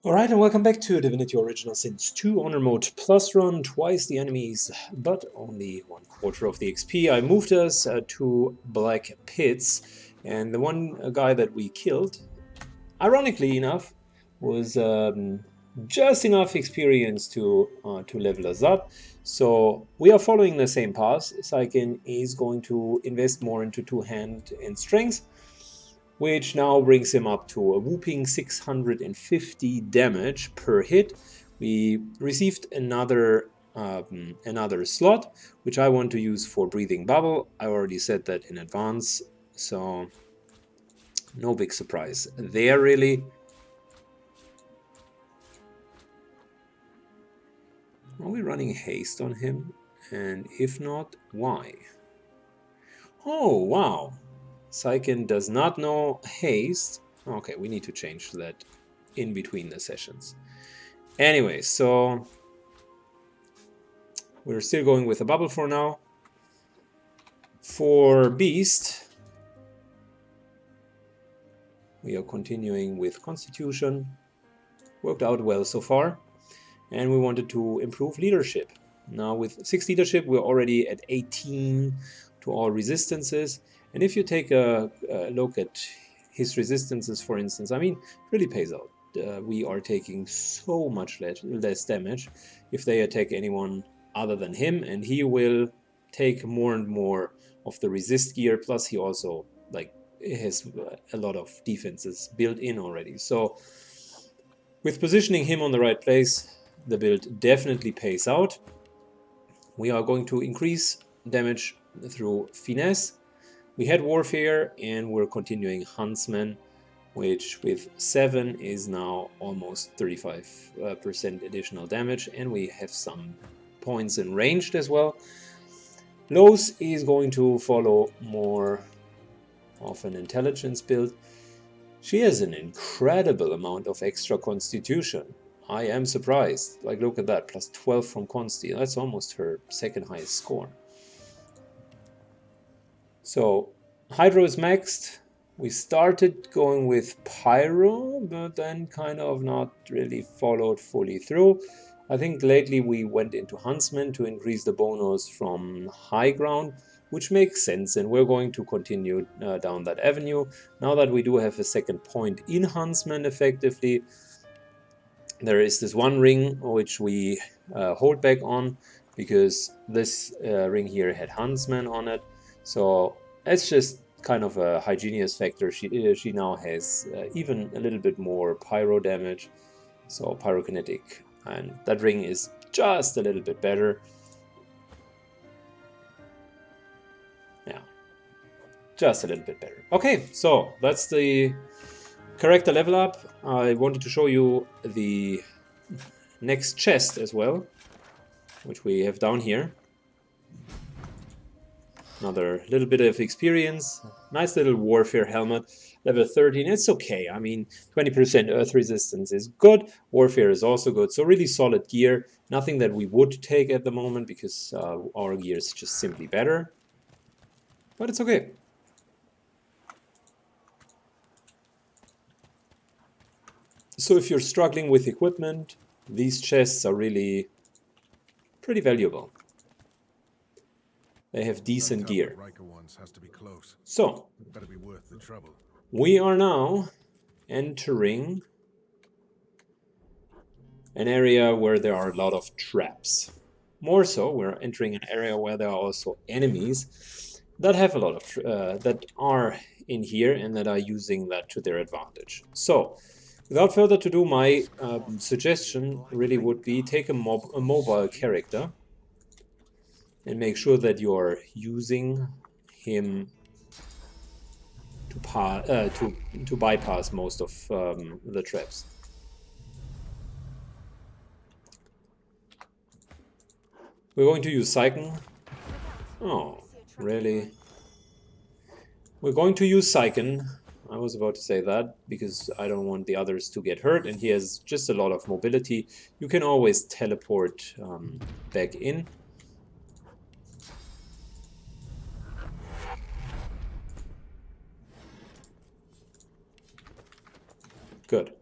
Alright, and welcome back to Divinity Original Sin's 2 Honor Mode Plus Run, twice the enemies, but only 1/4 of the XP. I moved us to Black Pits, and the one guy that we killed, ironically enough, was just enough experience to level us up. So we are following the same path. Saiken is going to invest more into two-hand and strength, which now brings him up to a whooping 650 damage per hit. We received another slot, which I want to use for Breathing Bubble. I already said that in advance, so no big surprise there really. Are we running haste on him? And if not, why? Oh, wow. Saiken does not know haste. Okay, we need to change that in between the sessions. Anyway, so we're still going with a bubble for now. For Beast, we are continuing with Constitution. Worked out well so far. And we wanted to improve leadership. Now with 6 leadership, we're already at 18 to all resistances. And if you take a look at his resistances, for instance, I mean, it really pays out. We are taking so much less damage if they attack anyone other than him, and he will take more and more of the resist gear. Plus, he also has a lot of defenses built in already. So, with positioning him on the right place, the build definitely pays out. We are going to increase damage through finesse. We had Warfare, and we're continuing Huntsman, which with 7 is now almost 35% additional damage, and we have some points in ranged as well. Lowe's is going to follow more of an intelligence build. She has an incredible amount of extra constitution. I am surprised. Like, look at that, plus 12 from Consti. That's almost her second highest score. So, Hydro is maxed. We started going with Pyro, but then kind of not really followed fully through. I think lately we went into Huntsman to increase the bonus from High Ground, which makes sense, and we're going to continue down that avenue. Now that we do have a second point in Huntsman effectively, there is this one ring which we hold back on, because this ring here had Huntsman on it. So it's just kind of a hygienious factor. She now has even a little bit more pyro damage, so pyrokinetic, and that ring is just a little bit better. Yeah, just a little bit better. Okay, so that's the character level up. I wanted to show you the next chest as well, which we have down here. Another little bit of experience. Nice little warfare helmet. Level 13, it's okay. I mean, 20% earth resistance is good. Warfare is also good. So really solid gear. Nothing that we would take at the moment, because our gear is just simply better. But it's okay. So if you're struggling with equipment, these chests are really pretty valuable. They have decent gear. So, we are now entering an area where there are a lot of traps. More so, we're entering an area where there are also enemies that have a lot of that are in here and that are using that to their advantage. So, without further ado, my suggestion really would be take a mobile character and make sure that you're using him to bypass most of the traps. We're going to use Saiken. Oh, really? We're going to use Saiken. I was about to say that, because I don't want the others to get hurt, and he has just a lot of mobility. You can always teleport back in. Good.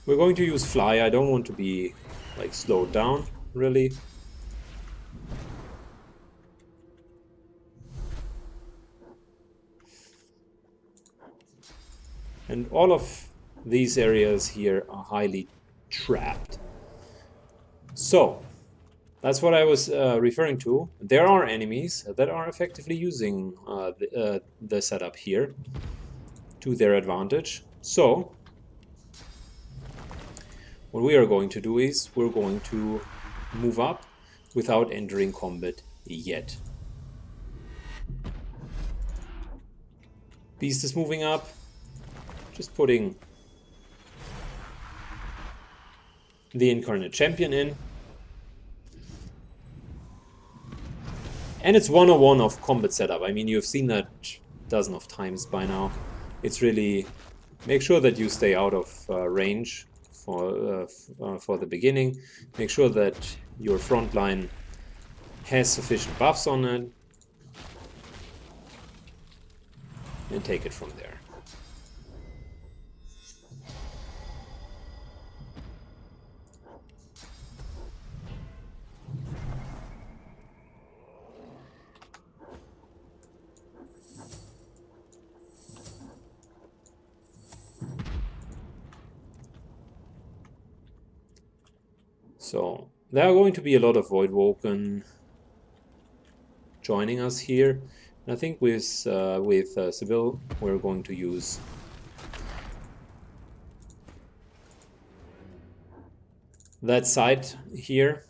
We're going to use fly. I don't want to be like slowed down, really. And all of these areas here are highly trapped. So, that's what I was referring to. There are enemies that are effectively using the setup here to their advantage. So, what we are going to do is we're going to move up without entering combat yet. Beast is moving up. Just putting the Incarnate Champion in. And it's 101 of combat setup. I mean, you've seen that a dozen of times by now. It's really... Make sure that you stay out of range for the beginning. Make sure that your front line has sufficient buffs on it. And take it from there. So, there are going to be a lot of Voidwoken joining us here. And I think with Sybil, we're going to use that side here.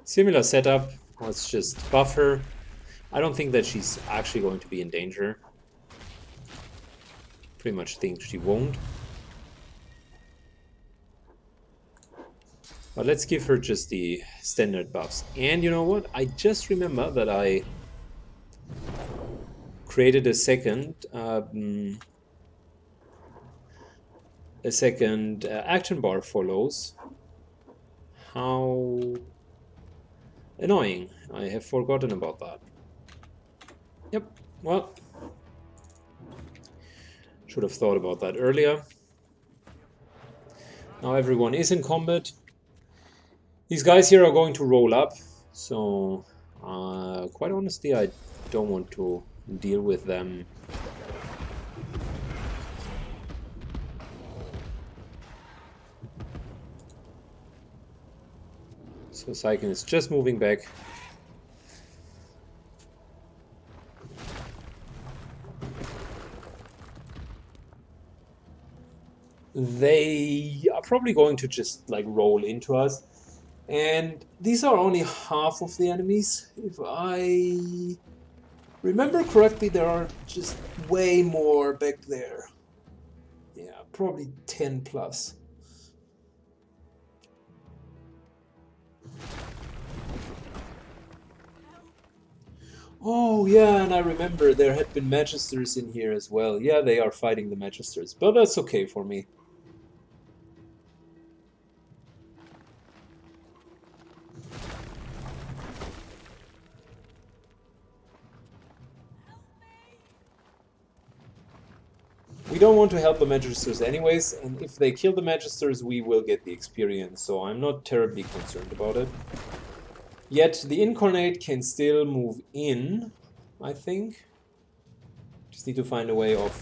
Similar setup. Let's just buff her. I don't think that she's actually going to be in danger. Pretty much think she won't. But let's give her just the standard buffs. And you know what? I just remember that I created a second action bar for Lowe's. How annoying. I have forgotten about that. Yep, well, should have thought about that earlier. Now everyone is in combat. These guys here are going to roll up, so quite honestly I don't want to deal with them. So Syken is just moving back. They are probably going to just like roll into us. And these are only half of the enemies. If I remember correctly, there are just way more back there. Yeah, probably 10 plus. Oh yeah, and I remember there had been Magisters in here as well. Yeah, they are fighting the Magisters, but that's okay for me. We don't want to help the Magisters anyways, and if they kill the Magisters, we will get the experience, so I'm not terribly concerned about it. Yet, the Incarnate can still move in, I think. Just need to find a way of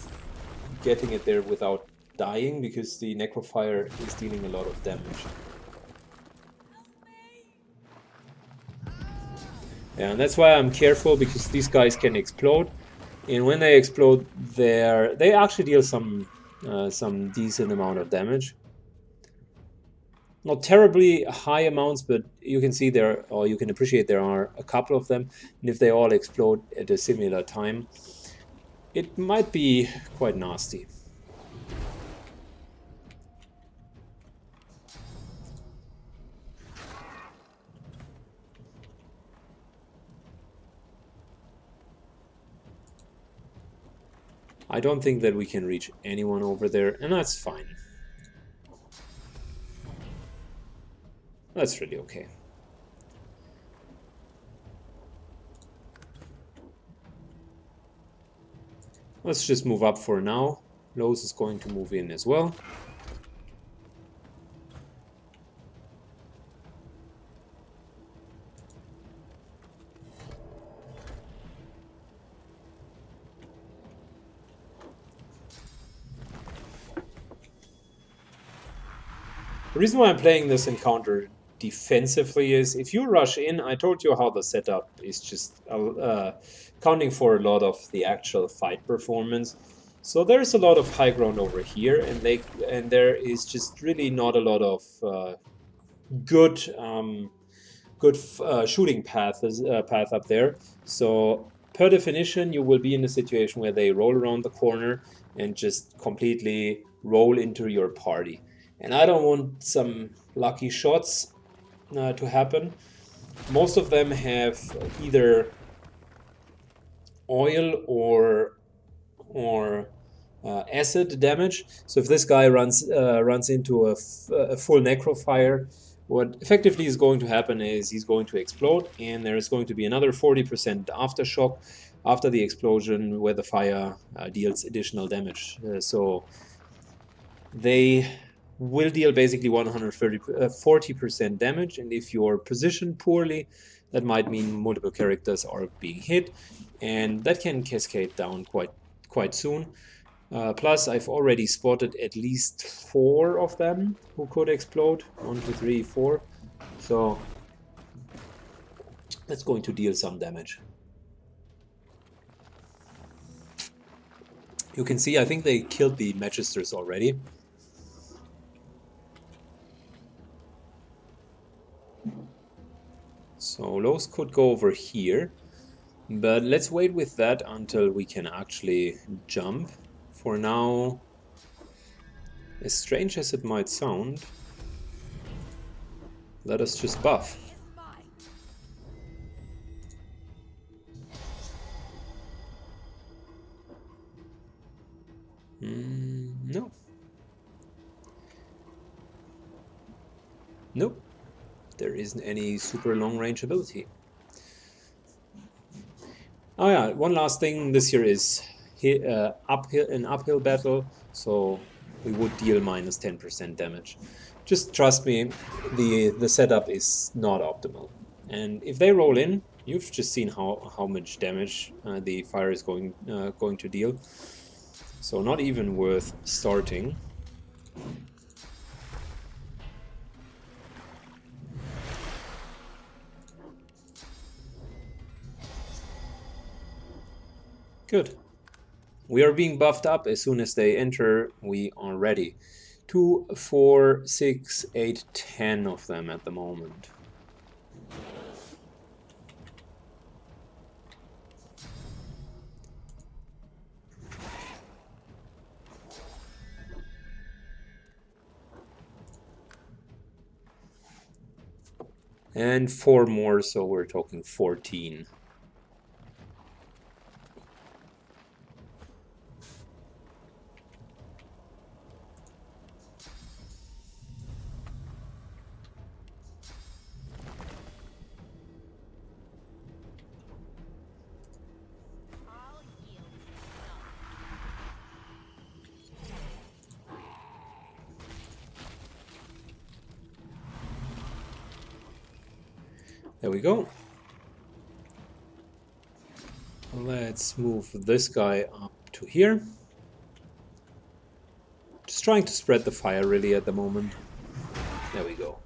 getting it there without dying, because the Necrofire is dealing a lot of damage. Yeah, and that's why I'm careful, because these guys can explode. And when they explode, they actually deal some decent amount of damage. Not terribly high amounts, but you can see there, or you can appreciate there are a couple of them. And if they all explode at a similar time, it might be quite nasty. I don't think that we can reach anyone over there, and that's fine. That's really okay. Let's just move up for now. Lowe's is going to move in as well. The reason why I'm playing this encounter defensively is if you rush in, I told you how the setup is just counting for a lot of the actual fight performance. So there's a lot of high ground over here, and there is just really not a lot of good shooting path up there. So per definition, you will be in a situation where they roll around the corner and just completely roll into your party. And I don't want some lucky shots to happen. Most of them have either oil or acid damage. So if this guy runs into a full necrofire, what effectively is going to happen is he's going to explode, and there is going to be another 40% aftershock after the explosion where the fire deals additional damage. So they will deal basically 40% damage, and if you're positioned poorly, that might mean multiple characters are being hit, and that can cascade down quite soon. Plus, I've already spotted at least 4 of them who could explode. 1, 2, 3, 4. So that's going to deal some damage. You can see, I think they killed the Magisters already. So Lowe's could go over here. But let's wait with that until we can actually jump. For now, as strange as it might sound, let us just buff. No. Nope. There isn't any super long range ability. Oh yeah, one last thing. This here is an uphill battle, so we would deal minus 10% damage. Just trust me, the setup is not optimal. And if they roll in, you've just seen how much damage the fire is going to deal. So not even worth starting. Good. We are being buffed up. As soon as they enter, we are ready. 2, 4, 6, 8, 10 of them at the moment. And 4 more, so we're talking 14. There we go. Let's move this guy up to here. Just trying to spread the fire really at the moment. There we go.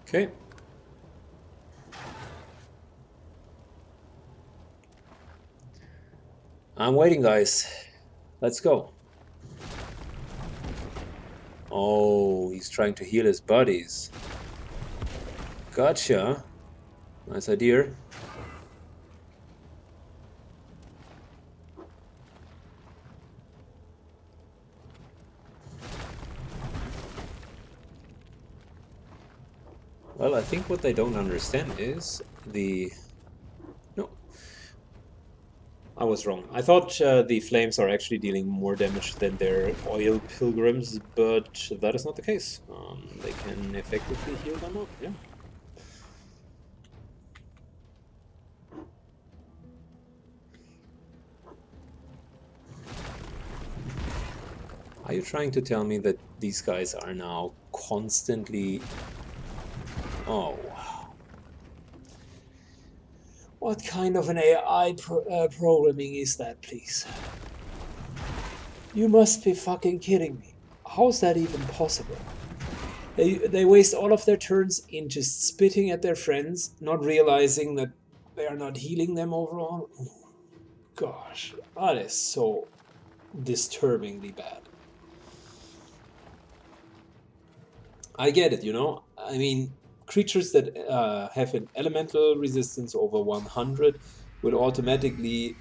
Okay. I'm waiting, guys. Let's go. Oh, he's trying to heal his buddies. Gotcha. Nice idea. Well, I think what they don't understand is the... No, I was wrong. I thought the flames are actually dealing more damage than their oil pilgrims, but that is not the case. They can effectively heal them up, yeah. Are you trying to tell me that these guys are now constantly... Oh. What kind of an AI programming is that, please? You must be fucking kidding me. How's that even possible? They waste all of their turns in just spitting at their friends, not realizing that they are not healing them overall. Gosh, that is so disturbingly bad. I get it, you know? I mean, creatures that have an elemental resistance over 100 will automatically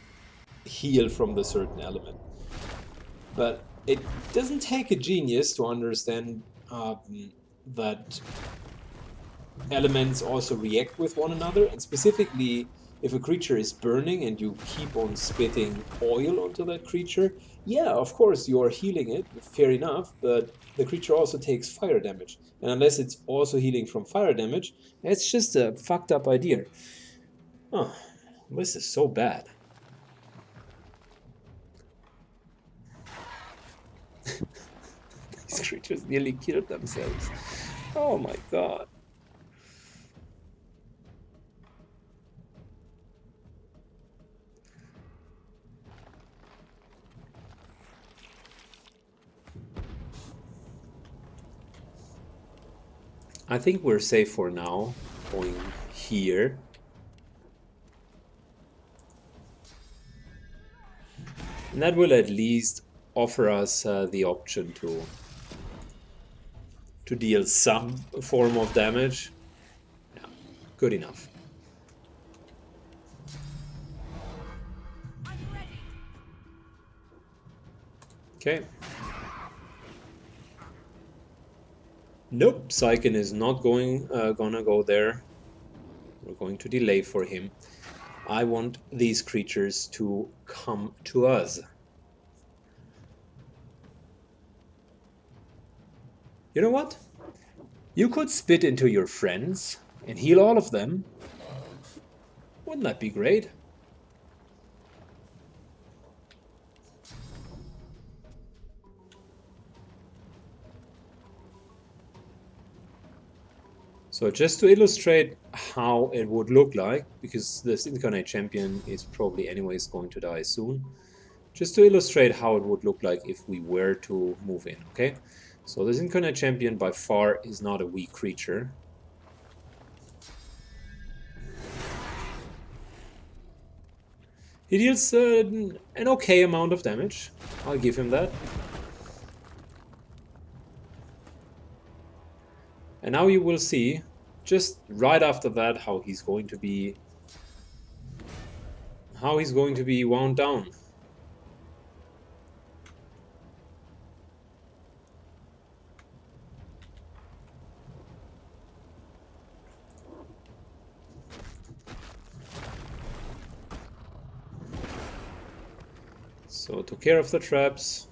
heal from the certain element. But it doesn't take a genius to understand that elements also react with one another, and specifically if a creature is burning and you keep on spitting oil onto that creature, yeah, of course you are healing it, fair enough, but the creature also takes fire damage, and unless it's also healing from fire damage, it's just a fucked up idea. Oh, this is so bad. These creatures nearly killed themselves. Oh my god. I think we're safe for now, going here. And that will at least offer us the option to deal some form of damage. Yeah, good enough. Okay. Nope, Syken is not gonna go there. We're going to delay for him. I want these creatures to come to us. You know what? You could spit into your friends and heal all of them. Wouldn't that be great? So just to illustrate how it would look like, because this Incarnate Champion is probably anyways going to die soon, just to illustrate how it would look like if we were to move in, okay? So this Incarnate Champion by far is not a weak creature. He deals an okay amount of damage, I'll give him that. And now you will see, just right after that, how he's going to be wound down. So took care of the traps.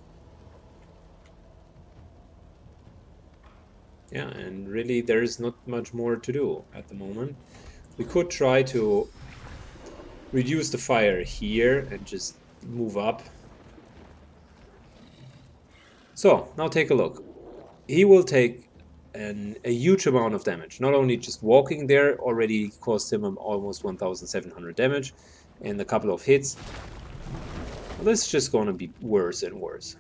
Yeah, and really there's not much more to do at the moment. We could try to reduce the fire here and just move up. So, now take a look. He will take a huge amount of damage. Not only just walking there already cost him almost 1,700 damage and a couple of hits. Well, this is just going to be worse and worse.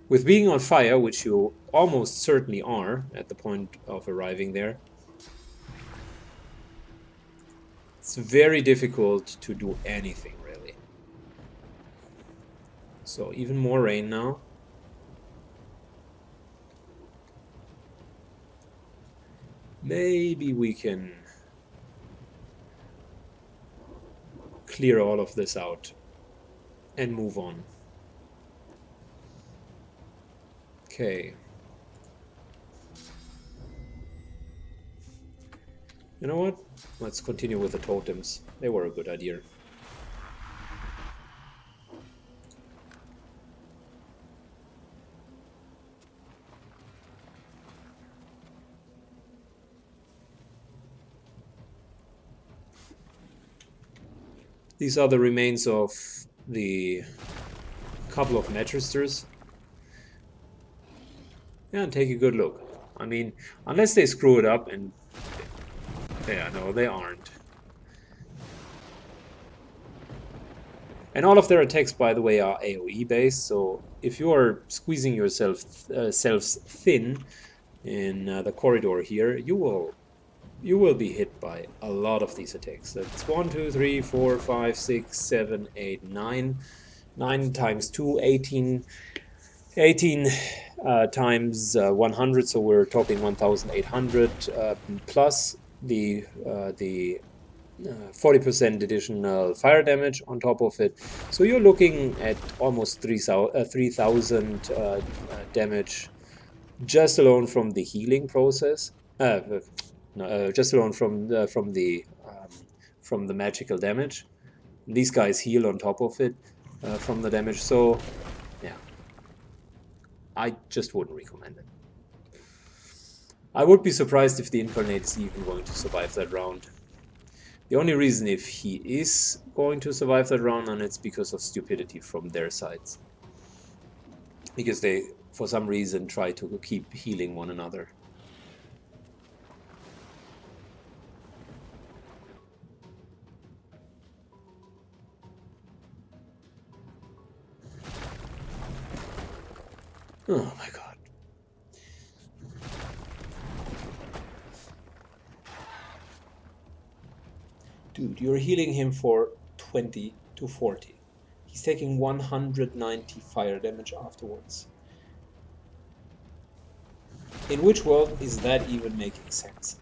With being on fire, which you almost certainly are at the point of arriving there, it's very difficult to do anything, really. So even more rain now. Maybe we can clear all of this out and move on. Okay. You know what? Let's continue with the totems. They were a good idea. These are the remains of the couple of Matristers. Yeah, and take a good look. I mean, unless they screw it up, and yeah, no, they aren't. And all of their attacks, by the way, are AoE based, so if you are squeezing yourself selves thin in the corridor here, you will be hit by a lot of these attacks. That's 1, 2, 3, 4, 5, 6, 7, 8, 9. 9 times 2, 18. 18 times 100, so we're talking 1,800 plus the 40% additional fire damage on top of it. So you're looking at almost 3,000 damage just alone from the healing process. Just alone from the magical damage. These guys heal on top of it from the damage. So yeah, I just wouldn't recommend it. I would be surprised if the Incarnate is even going to survive that round. The only reason if he is going to survive that round, and it's because of stupidity from their sides. Because they, for some reason, try to keep healing one another. Oh my god. Dude, you're healing him for 20 to 40. He's taking 190 fire damage afterwards. In which world is that even making sense?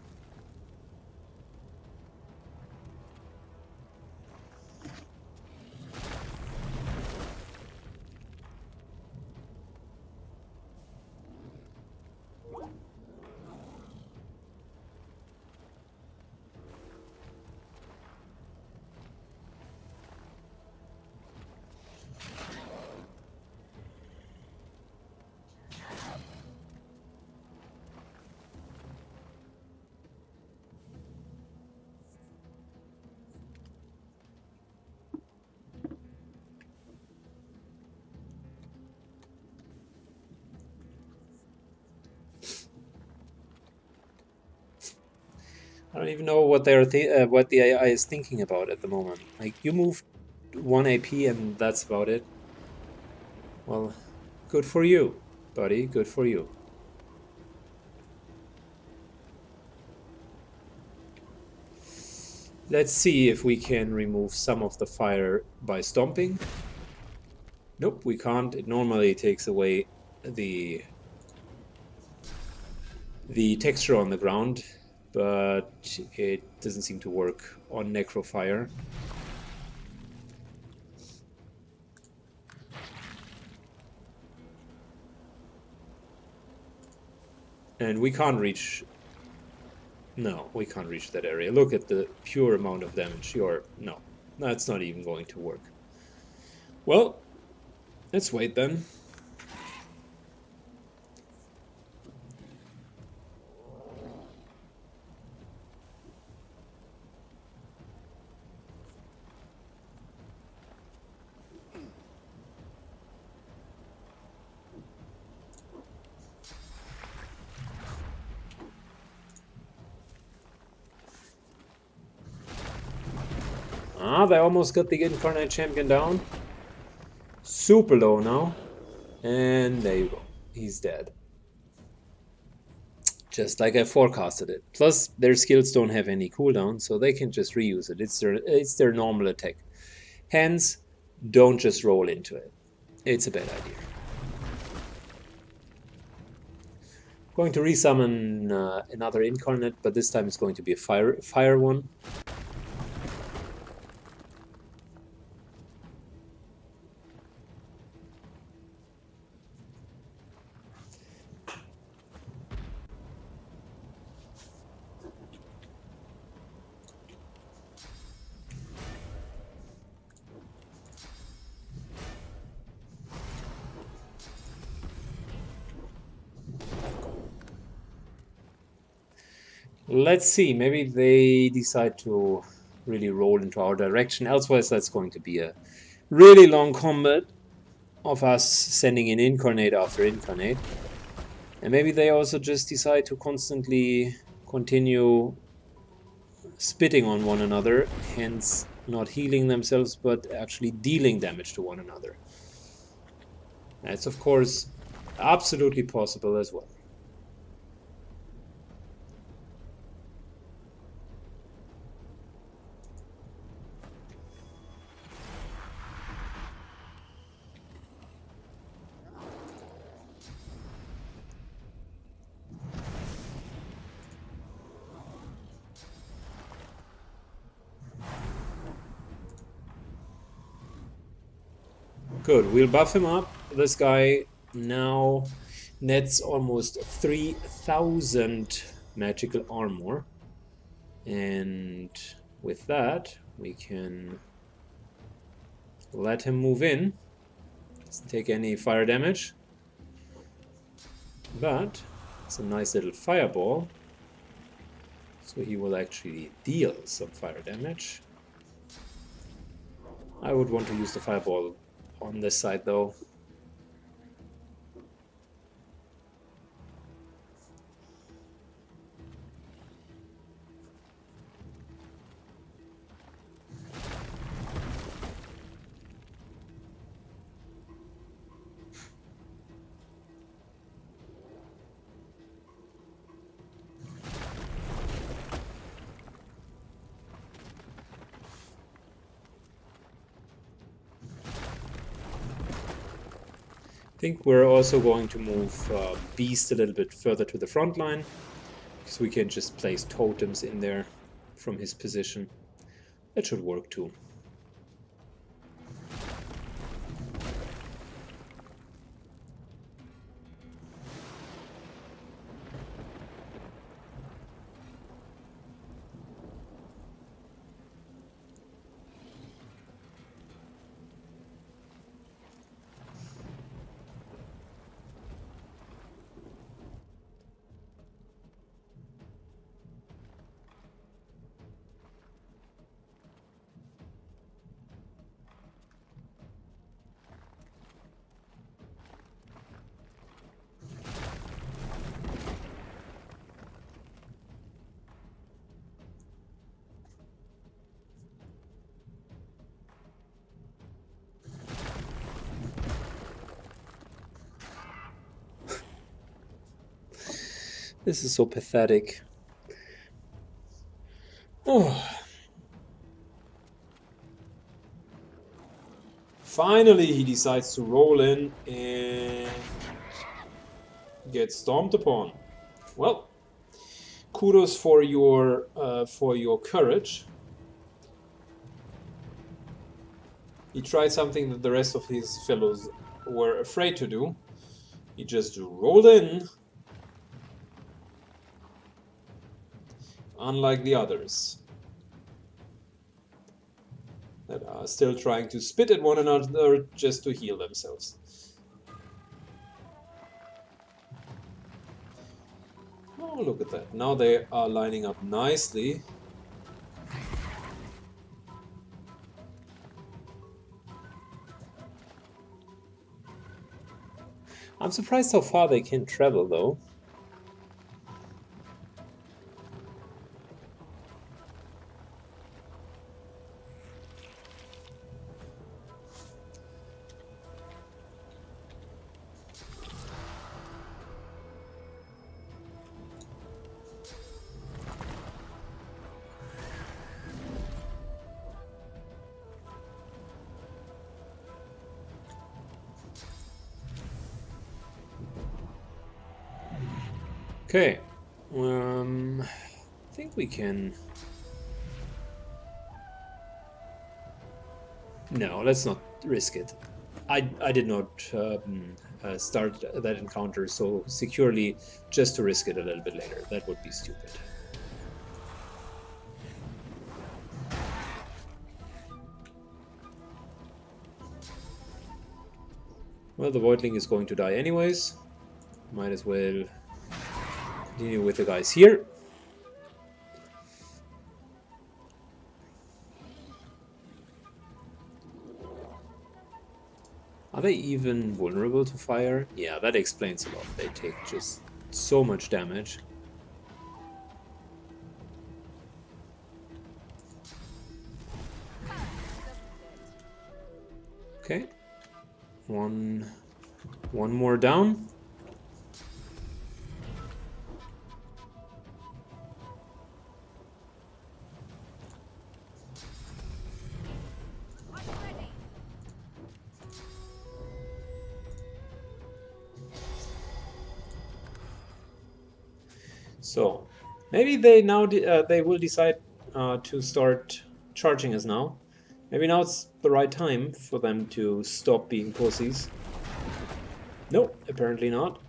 I don't even know what what the AI is thinking about at the moment. Like, you move 1 AP and that's about it. Well, good for you, buddy. Good for you. Let's see if we can remove some of the fire by stomping. Nope, we can't. It normally takes away the texture on the ground, but it doesn't seem to work on Necrofire. And we can't reach... No, we can't reach that area. Look at the pure amount of damage. No, that's not even going to work. Well, let's wait then. Ah, they almost got the Incarnate Champion down. Super low now. And there you go. He's dead. Just like I forecasted it. Plus, their skills don't have any cooldown, so they can just reuse it. It's their normal attack. Hence, don't just roll into it. It's a bad idea. Going to resummon another Incarnate, but this time it's going to be a fire one. Let's see, maybe they decide to really roll into our direction. Elsewise, that's going to be a really long combat of us sending in incarnate after incarnate. And maybe they also just decide to constantly continue spitting on one another, hence not healing themselves, but actually dealing damage to one another. That's, of course, absolutely possible as well. Good, we'll buff him up. This guy now nets almost 3,000 magical armor. And with that, we can let him move in. Doesn't take any fire damage. But it's a nice little fireball. So he will actually deal some fire damage. I would want to use the fireball on this side though. I think we're also going to move Beast a little bit further to the front line, because we can just place totems in there from his position. That should work too. This is so pathetic. Oh. Finally, he decides to roll in and get stomped upon. Well, kudos for your courage. He tried something that the rest of his fellows were afraid to do. He just rolled in, unlike the others that are still trying to spit at one another just to heal themselves. Oh, look at that. Now they are lining up nicely. I'm surprised how far they can travel, though. Okay, I think we can... No, let's not risk it. I did not start that encounter so securely just to risk it a little bit later. That would be stupid. Well, the Voidling is going to die anyways. Might as well continue with the guys here. they even vulnerable to fire? Yeah, that explains a lot. They take just so much damage. Okay. One more down. So maybe they now they will decide to start charging us now. Maybe now it's the right time for them to stop being pussies. Nope, apparently not.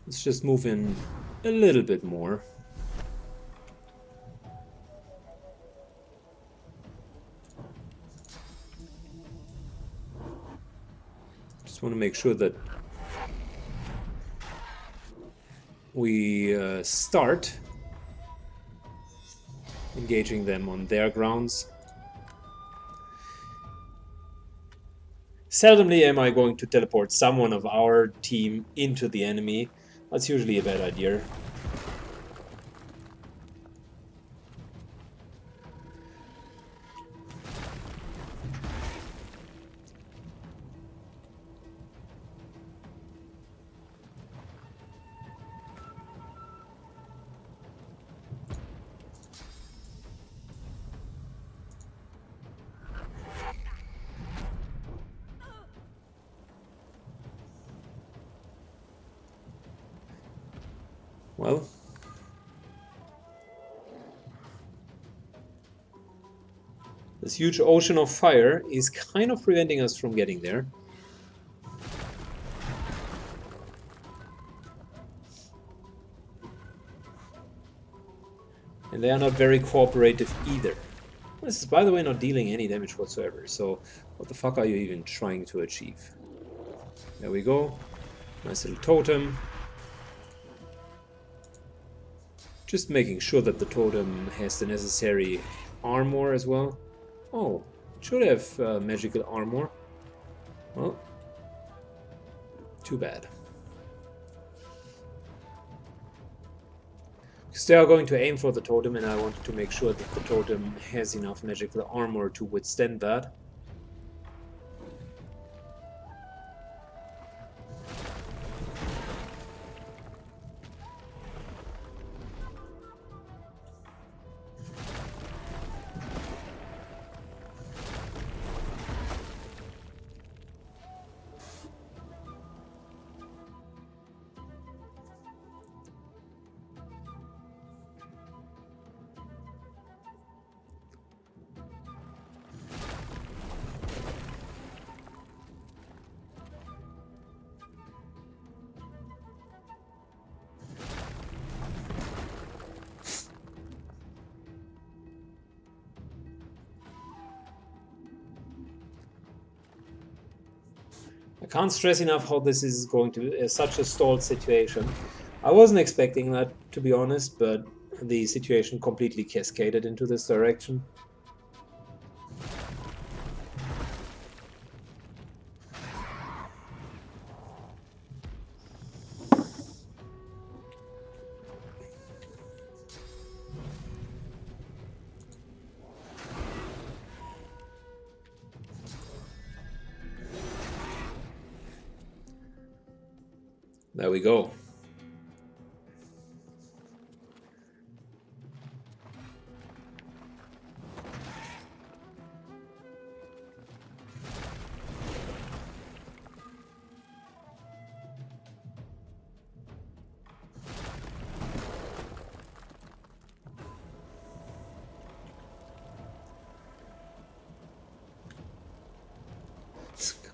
Let's just move in a little bit more. Just want to make sure that we start engaging them on their grounds. Seldomly am I going to teleport someone of our team into the enemy. That's usually a bad idea. Well, this huge ocean of fire is kind of preventing us from getting there. And they are not very cooperative either. This is, by the way, not dealing any damage whatsoever, so what the fuck are you even trying to achieve? There we go. Nice little totem. Just making sure that the totem has the necessary armor as well. Oh, it should have magical armor. Well, too bad. Because they are going to aim for the totem, and I wanted to make sure that the totem has enough magical armor to withstand that. I can't stress enough how this is going to be such a stalled situation. I wasn't expecting that, to be honest, but the situation completely cascaded into this direction. There we go.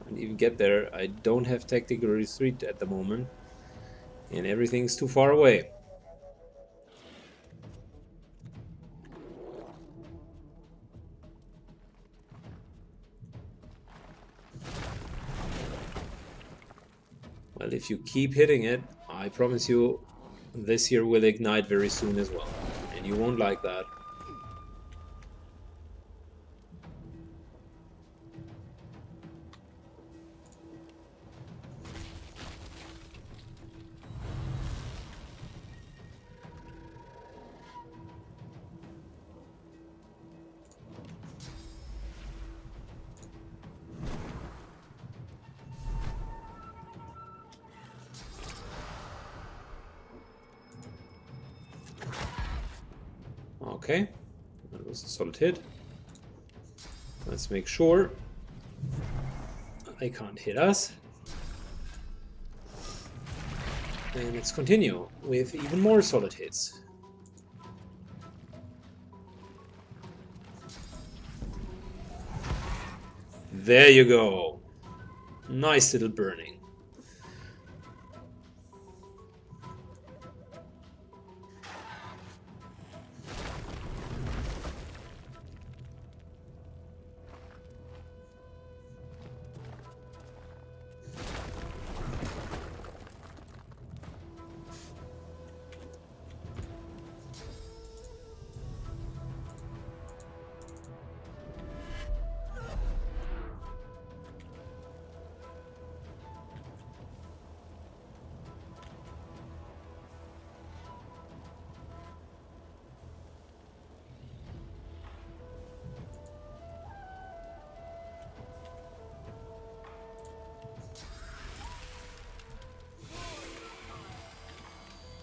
Can't even get there. I don't have tactical retreat at the moment. And everything's too far away. Well, if you keep hitting it, I promise you this here will ignite very soon as well. And you won't like that. Okay, that was a solid hit. Let's make sure they can't hit us. And let's continue with even more solid hits. There you go. Nice little burning.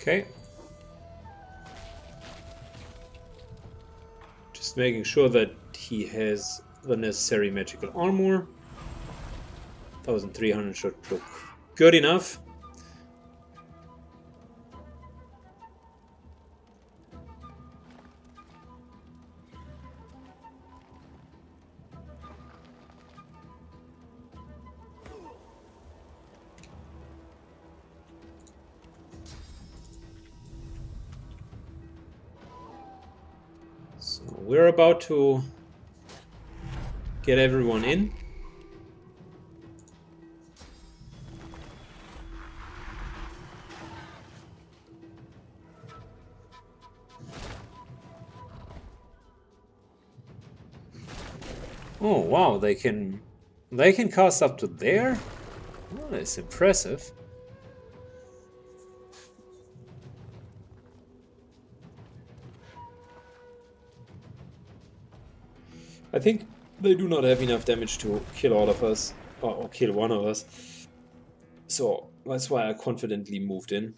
Okay. Just making sure that he has the necessary magical armor. 1300 should look good enough. So we're about to get everyone in. Oh wow, they can cast up to there? Oh, that's impressive. I think they do not have enough damage to kill all of us, or kill one of us. So that's why I confidently moved in.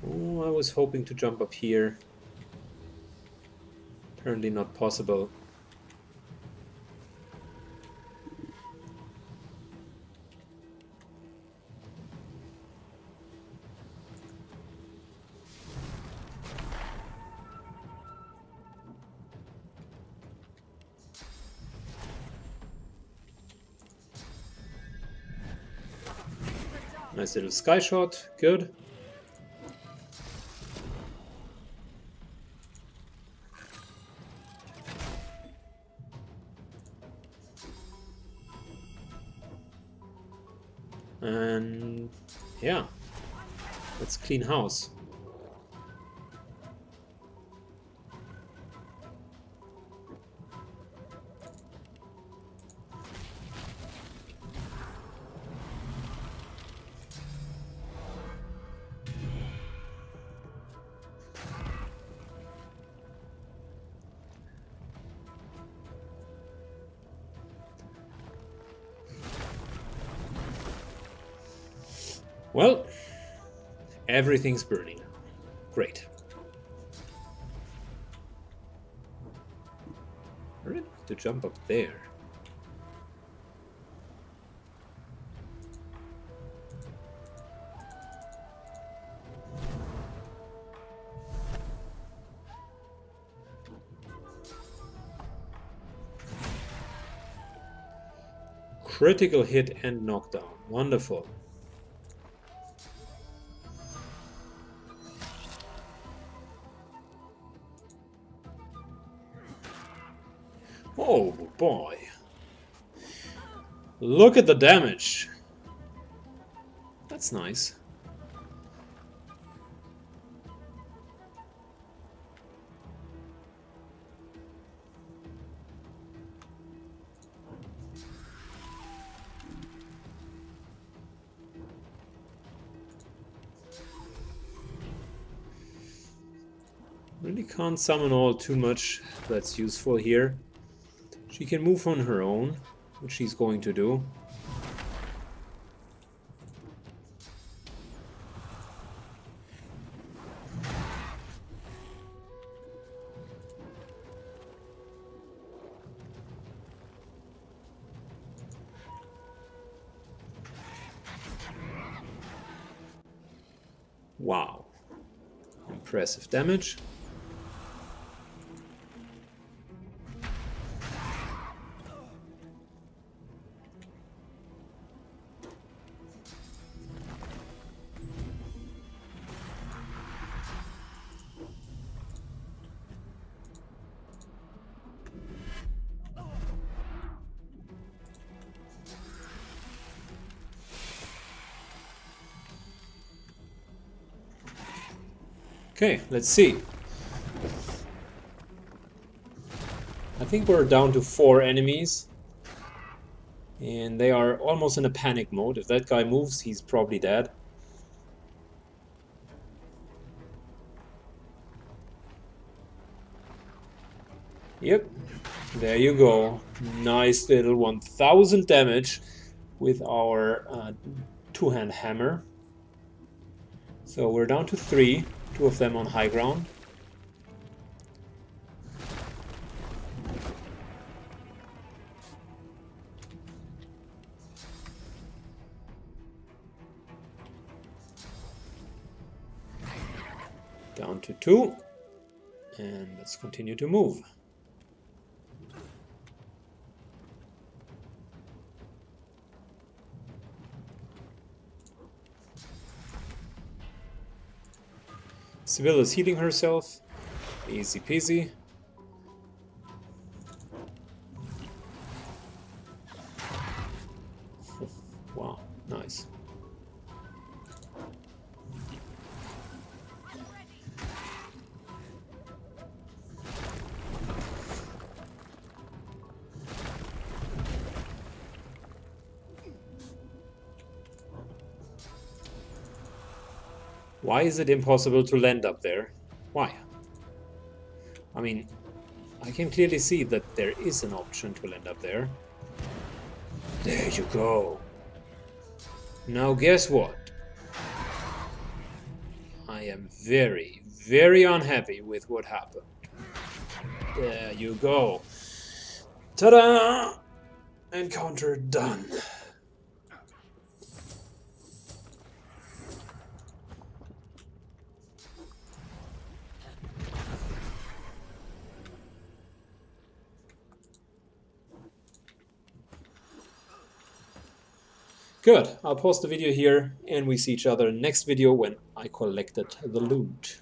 Oh, I was hoping to jump up here. Apparently not possible. Nice little sky shot, good. And yeah, let's clean house. Well, everything's burning now. Great. I really want to jump up there. Critical hit and knockdown. Wonderful. Oh boy. Look at the damage. That's nice. Really can't summon all too much that's useful here. She can move on her own, which she's going to do. Wow. Impressive damage. Okay, let's see. I think we're down to 4 enemies. And they are almost in a panic mode. If that guy moves, he's probably dead. Yep, there you go. Nice little 1000 damage with our two-hand hammer. So we're down to 3, 2 of them on high ground. Down to 2, and let's continue to move. Sybil is healing herself. Easy peasy. Wow, nice. Why is it impossible to land up there? Why? I mean, I can clearly see that there is an option to land up there. There you go. Now guess what? I am very, very unhappy with what happened. There you go. Ta-da! Encounter done. Good, I'll pause the video here and we see each other next video when I collected the loot.